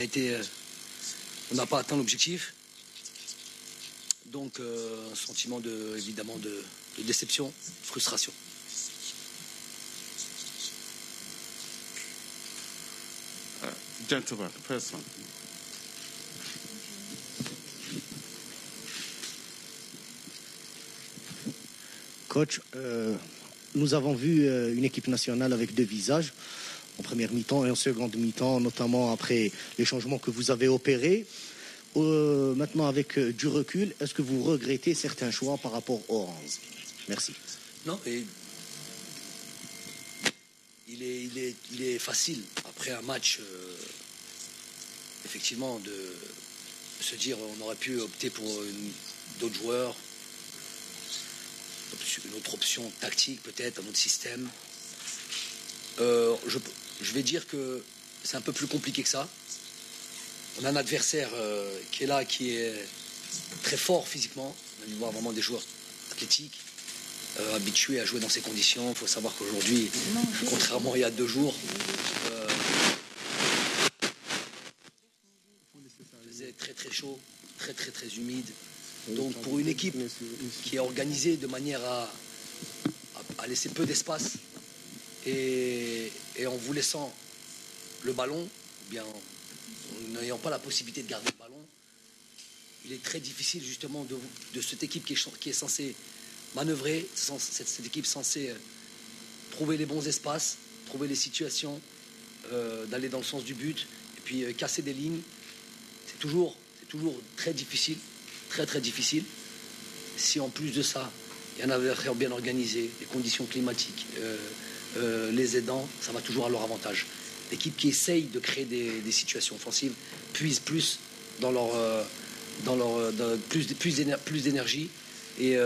On n'a pas atteint l'objectif. Donc un sentiment évidemment de déception, frustration. Gentleman, the first one. Coach, nous avons vu une équipe nationale avec deux visages, en première mi-temps et en seconde mi-temps, notamment après les changements que vous avez opérés. Maintenant, avec du recul, est-ce que vous regrettez certains choix par rapport au 11? Merci. Non, et il est facile, après un match, effectivement, de se dire on aurait pu opter pour d'autres joueurs, une autre option tactique peut-être, un autre système. Je vais dire que c'est un peu plus compliqué que ça. On a un adversaire qui est là, qui est très fort physiquement. On a dû voir vraiment des joueurs athlétiques, habitués à jouer dans ces conditions. Il faut savoir qu'aujourd'hui, contrairement à il y a 2 jours, il faisait très très chaud, très très très humide. Donc pour une équipe qui est organisée de manière à laisser peu d'espace et en vous laissant le ballon, eh bien en n'ayant pas la possibilité de garder le ballon, il est très difficile justement de cette équipe qui est censée manœuvrer, cette équipe censée trouver les bons espaces, trouver les situations, d'aller dans le sens du but et puis casser des lignes. C'est toujours très difficile, très très difficile. Si en plus de ça, il y a un adversaire bien organisé, les conditions climatiques, les aidants, ça va toujours à leur avantage. L'équipe qui essaye de créer des situations offensives puise plus dans plus d'énergie et